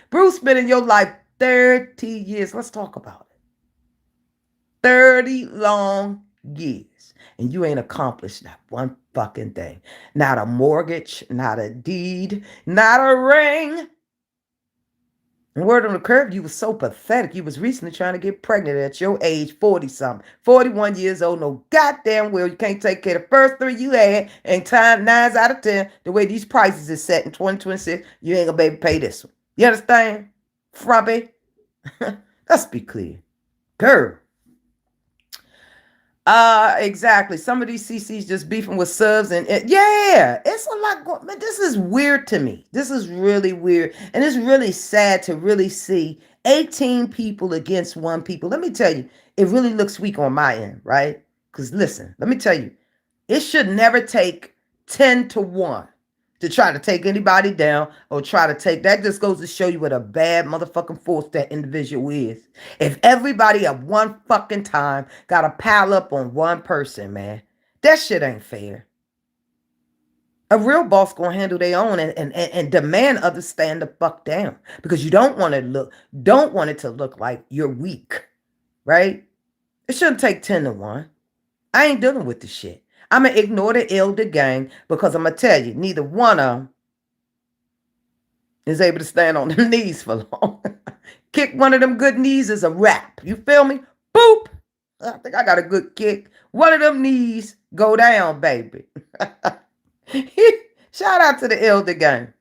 Bruce been in your life 30 years. Let's talk about it. 30 long years. And you ain't accomplished that one fucking thing. Not a mortgage, not a deed, not a ring. And word on the curve, you was so pathetic. You was recently trying to get pregnant at your age, 40-something. 41 years old, no goddamn well. You can't take care of the first 3 you had. And time 9 out of 10, the way these prices is set in 2026, you ain't gonna be able to pay this one. You understand? Frumpy. Let's be clear. Girl. Exactly. Some of these CCs just beefing with subs and yeah, it's a lot going. Man, this is weird to me. This is really weird, and it's really sad to really see 18 people against one people. Let me tell you, it really looks weak on my end, right? Because listen, let me tell you, it should never take 10 to 1 to try to take anybody down or try to take. That just goes to show you what a bad motherfucking force that individual is. If everybody at one fucking time got to pile up on one person, man, that shit ain't fair. A real boss gonna handle their own and demand others stand the fuck down, because you don't want it to look like you're weak, right? It shouldn't take 10 to 1. I ain't dealing with the shit. I'm going to ignore the elder gang, because I'm going to tell you, neither one of them is able to stand on their knees for long. Kick one of them good knees is a wrap. You feel me? Boop. I think I got a good kick. One of them knees go down, baby. Shout out to the elder gang.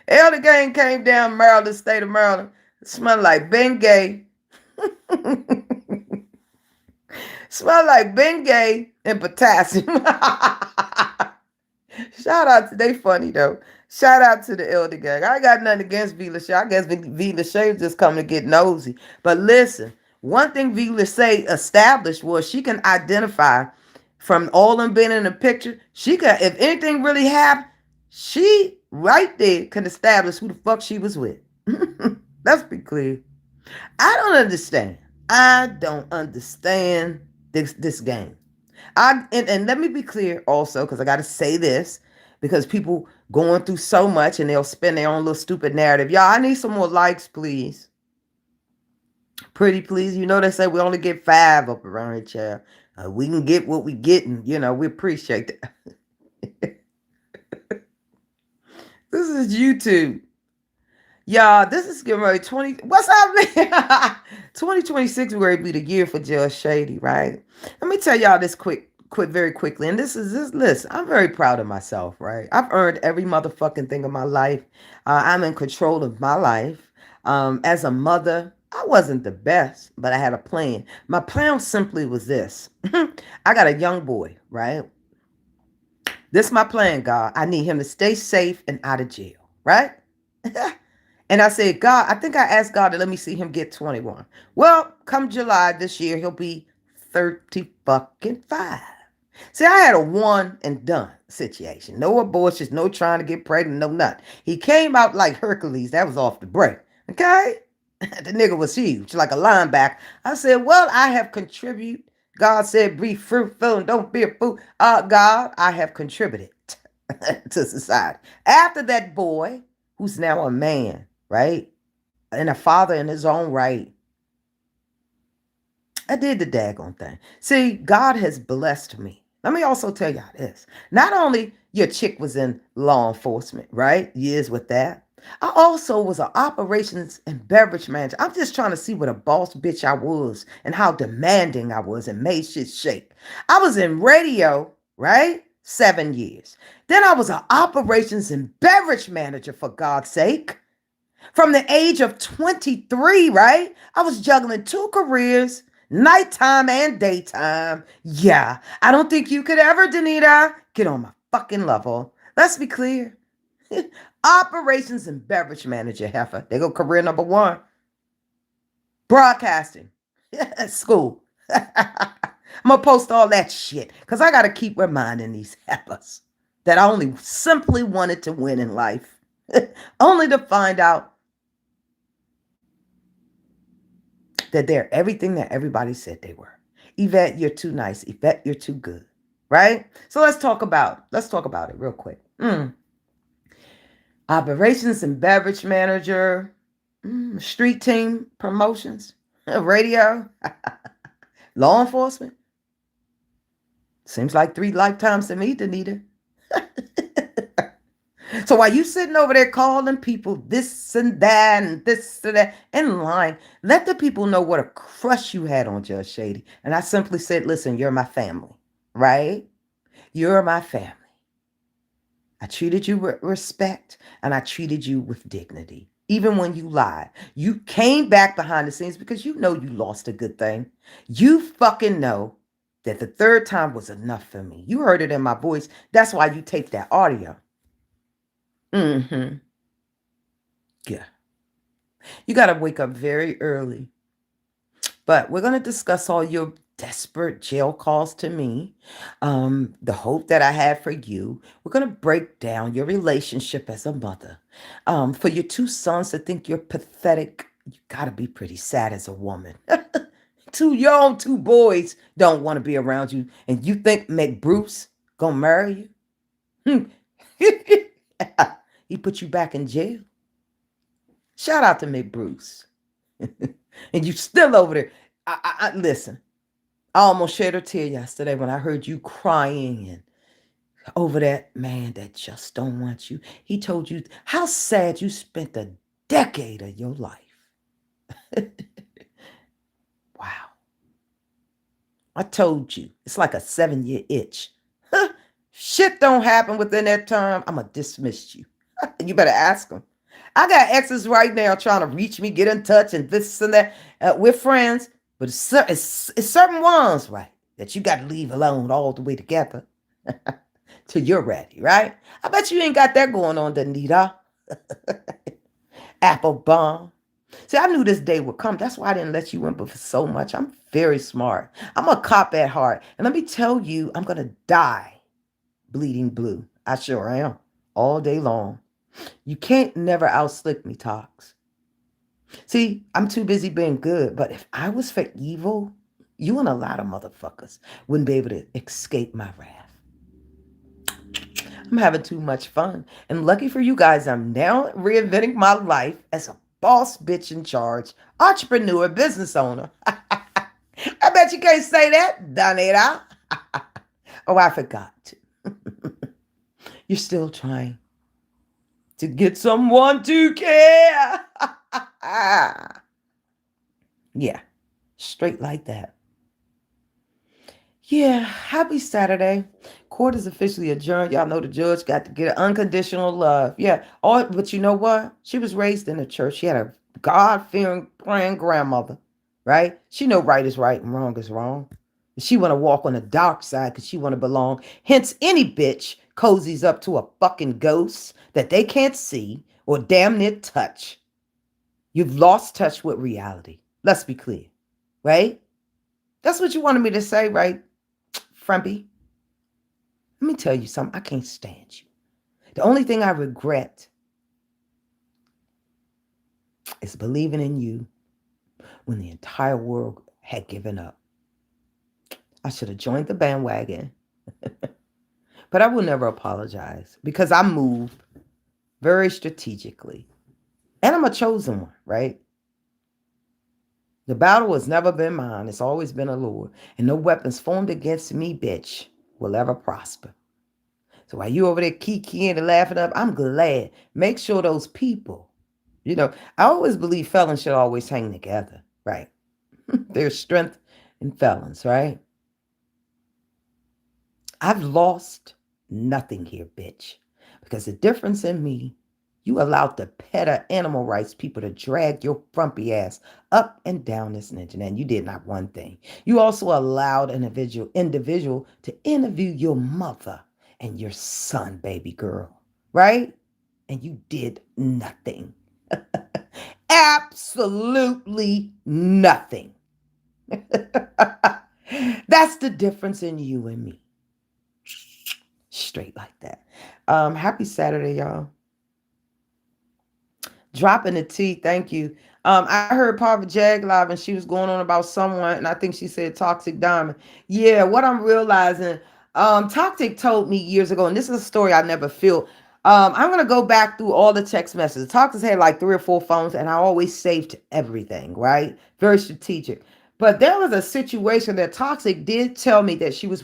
Elder gang came down Maryland, state of Maryland. Smell like Bengay. Smell like Bengay and potassium. Shout out to, they funny though. Shout out to the elder gang. I got nothing against V. Lachey. I guess V. Lachey just coming to get nosy. But listen, one thing V. Lachey established was she can identify from all them being in the picture. She can, if anything really happened, she right there can establish who the fuck she was with. Let's be clear. I don't understand. This game. And let me be clear also, because I got to say this, because people going through so much and they'll spin their own little stupid narrative. Y'all, I need some more likes, please. Pretty please. You know they say we only get 5 up around here, child. We can get what we getting. You know, we appreciate that. This is YouTube. Y'all, this is getting ready. What's happening? 2026 will be the year for Judge Shady, right? Let me tell y'all this very quickly. And this list. I'm very proud of myself, right? I've earned every motherfucking thing of my life. I'm in control of my life. As a mother, I wasn't the best, but I had a plan. My plan simply was this. I got a young boy, right? This my plan, God. I need him to stay safe and out of jail, right? And I said, God, I think I asked God to let me see him get 21. Well, come July this year, he'll be 30 fucking 5. See, I had a one and done situation. No abortions, no trying to get pregnant, no nothing. He came out like Hercules. That was off the break. Okay? The nigga was huge, like a linebacker. I said, well, I have contributed. God said, be fruitful and don't be a fool. God, I have contributed to society. After that boy, who's now a man, right? And a father in his own right, I did the daggone thing. See, God has blessed me. Let me also tell y'all this. Not only your chick was in law enforcement, right? Years with that. I also was an operations and beverage manager. I'm just trying to see what a boss bitch I was and how demanding I was and made shit shake. I was in radio, right? 7 years. Then I was an operations and beverage manager, for God's sake. From the age of 23, right? I was juggling two careers, nighttime and daytime. Yeah, I don't think you could ever, Danita, get on my fucking level. Let's be clear. Operations and beverage manager, heifer. They go career number one. Broadcasting. School. I'm going to post all that shit because I got to keep reminding these heifers that I only simply wanted to win in life. Only to find out that they're everything that everybody said they were. Yvette, you're too nice. Yvette, you're too good. Right? So let's talk about it real quick. Operations and beverage manager, street team promotions, radio, law enforcement. Seems like 3 lifetimes to me, Danita. So while you sitting over there calling people this and that and this and that in line, let the people know what a crush you had on Judge Shady. And I simply said, listen, you're my family, right? You're my family. I treated you with respect and I treated you with dignity. Even when you lied, you came back behind the scenes because you know you lost a good thing. You fucking know that the third time was enough for me. You heard it in my voice. That's why you taped that audio. Mm-hmm. Yeah. You got to wake up very early. But we're going to discuss all your desperate jail calls to me, the hope that I had for you. We're going to break down your relationship as a mother. For your 2 sons to think you're pathetic, you got to be pretty sad as a woman. Your own 2 boys don't want to be around you, and you think McBruce going to marry you? He put you back in jail. Shout out to McBruce. And you still over there. Listen, I almost shed a tear yesterday when I heard you crying and over that man that just don't want you. He told you how sad you spent a decade of your life. Wow. I told you. It's like a 7-year itch. Shit don't happen within that time. I'm going to dismiss you. You better ask them. I got exes right now trying to reach me, get in touch, and this and that. We're friends, but it's certain ones, right, that you got to leave alone all the way together till you're ready, right? I bet you ain't got that going on, Danita. Apple bomb. See, I knew this day would come. That's why I didn't let you in for so much. I'm very smart. I'm a cop at heart. And let me tell you, I'm going to die bleeding blue. I sure am. All day long. You can't never outslick me, Tox. See, I'm too busy being good, but if I was for evil, you and a lot of motherfuckers wouldn't be able to escape my wrath. I'm having too much fun. And lucky for you guys, I'm now reinventing my life as a boss bitch in charge, entrepreneur, business owner. I bet you can't say that, Donita. Oh, I forgot to. You're still trying to get someone to care. Yeah, straight like that. Yeah, happy Saturday. Court is officially adjourned. Y'all know the judge got to get unconditional love. Yeah, but you know what? She was raised in the church. She had a God-fearing, praying grandmother, right? She know right is right and wrong is wrong. She want to walk on the dark side because she want to belong. Hence, any bitch cozies up to a fucking ghost that they can't see or damn near touch. You've lost touch with reality. Let's be clear, right? That's what you wanted me to say, right, Frumpy? Let me tell you something. I can't stand you. The only thing I regret is believing in you when the entire world had given up. I should have joined the bandwagon, but I will never apologize because I move very strategically. And I'm a chosen one, right? The battle has never been mine. It's always been the Lord. And no weapons formed against me, bitch, will ever prosper. So while you over there kikiing and laughing up, I'm glad. Make sure those people, I always believe felons should always hang together, right? There's strength in felons, right? I've lost nothing here, bitch. Because the difference in me, you allowed the PETA animal rights people to drag your frumpy ass up and down this internet. And you did not one thing. You also allowed an individual to interview your mother and your son, baby girl, right? And you did nothing. Absolutely nothing. That's the difference in you and me. Straight like that. Happy Saturday, y'all. Dropping the T, thank you. I heard Papa Jag live and she was going on about someone, and I think she said Toxic Diamond. Yeah, what I'm realizing, Toxic told me years ago, and this is a story I never feel. I'm gonna go back through all the text messages. Toxic had like 3 or 4 phones, and I always saved everything, right? Very strategic. But there was a situation that Toxic did tell me that she was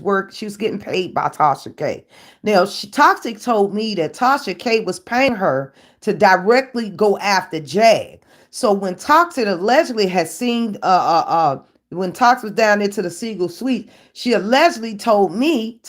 getting paid by Tasha K. Now, Toxic told me that Tasha K was paying her to directly go after Jag. So when Toxic allegedly had seen when Tox was down there to the Seagull Suite, she allegedly told me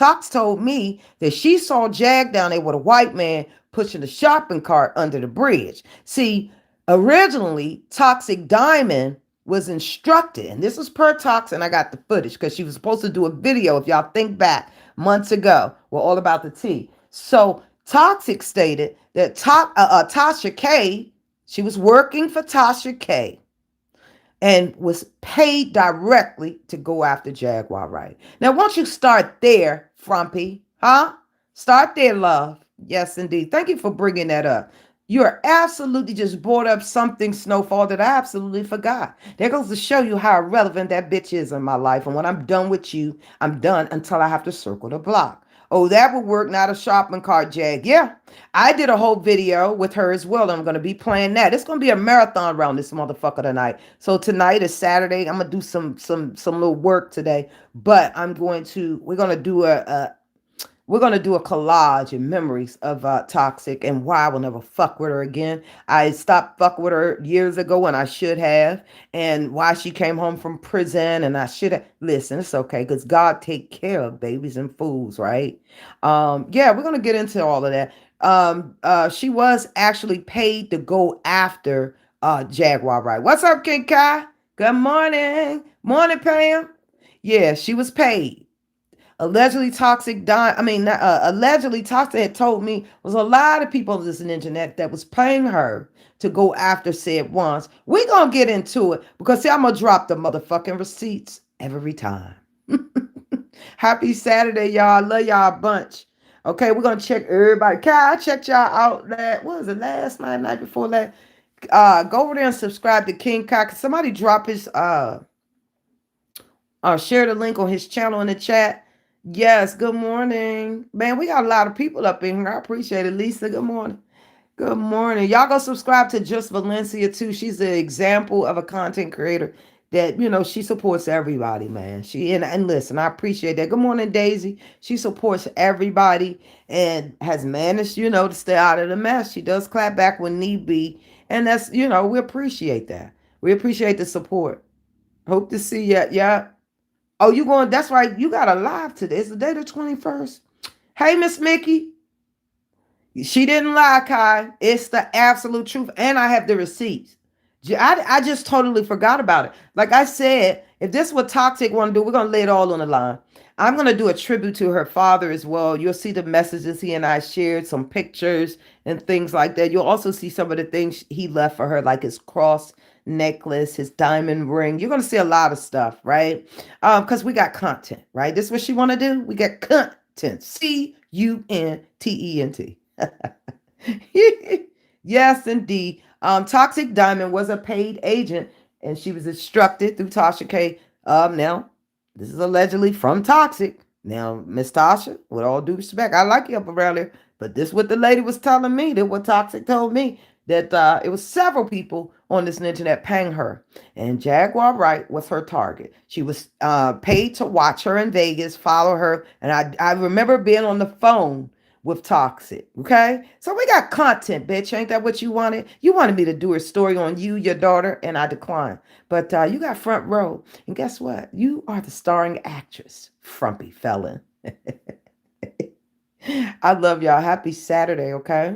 that she saw Jag down there with a white man pushing the shopping cart under the bridge. See, originally Toxic Diamond was instructed, and this was per Tox, and I got the footage because she was supposed to do a video, if y'all think back, months ago. We're all about the tea. So Toxic stated that Tasha K, she was working for Tasha K and was paid directly to go after Jaguar Wright. Now, once you start there, Frumpy, start there, love. Yes, indeed. Thank you for bringing that up. You are absolutely just brought up something, Snowfall, that I absolutely forgot. That goes to show you how irrelevant that bitch is in my life. And when I'm done with you, I'm done until I have to circle the block. Oh, that would work, not a shopping cart, Jag. Yeah, I did a whole video with her as well. I'm going to be playing that. It's going to be a marathon around this motherfucker tonight. So tonight is Saturday. I'm going to do some little work today. But we're going to do a collage in memories of Toxic and why I will never fuck with her again. I stopped fucking with her years ago and I should have. And why she came home from prison and I should have. Listen, it's okay because God take care of babies and fools, right? Yeah, we're going to get into all of that. She was actually paid to go after Jaguar Wright. What's up, King Kai? Good morning. Morning, Pam. Yeah, she was paid. Allegedly Toxic had told me was a lot of people on this internet that was paying her to go after said ones. We gonna get into it because see, I'm gonna drop the motherfucking receipts every time. Happy Saturday, y'all. Love y'all a bunch. Okay, we're gonna check everybody. Kai, I checked y'all out last night before that. Go over there and subscribe to King Kai. Can somebody drop his share the link on his channel in the chat? Yes, good morning. Man, we got a lot of people up in here. I appreciate it. Lisa, good morning. Good morning. Y'all go subscribe to Just Valencia too. She's an example of a content creator that, she supports everybody, man. And listen, I appreciate that. Good morning, Daisy. She supports everybody and has managed, to stay out of the mess. She does clap back when need be. And that's, we appreciate that. We appreciate the support. Hope to see you. Yeah. Oh, that's right. You got a live today. It's the day the 21st. Hey, Miss Mickey. She didn't lie, Kai. It's the absolute truth. And I have the receipts. I just totally forgot about it. Like I said, If this is what Toxic want to do, we're gonna lay it all on the line. I'm gonna do a tribute to her father as well. You'll see the messages he and I shared, some pictures and things like that. You'll also see some of the things he left for her, like his cross necklace, his diamond ring. You're gonna see a lot of stuff, right? Because we got content, right? This is what she want to do. We got content. Content. Yes, indeed. Toxic Diamond was a paid agent, and she was instructed through Tasha K. Now, this is allegedly from Toxic. Now, Miss Tasha, with all due respect, I like you up around there, but this what the lady was telling me. That what Toxic told me that it was several people on this internet paying her, and Jaguar Wright was her target. She was paid to watch her in Vegas, follow her, and I remember being on the phone with Toxic. Okay, so we got content, bitch. Ain't that what you wanted? You wanted me to do a story on you, your daughter, and I declined. But you got front row, and guess what? You are the starring actress, frumpy felon. I love y'all. Happy Saturday. Okay,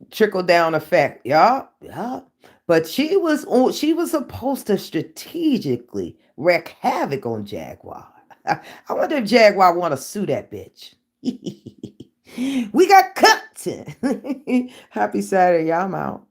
trickle down effect, y'all. Yeah. But she was supposed to strategically wreak havoc on Jaguar. I wonder if Jaguar want to sue that bitch. We got content. Happy Saturday, y'all. I'm out.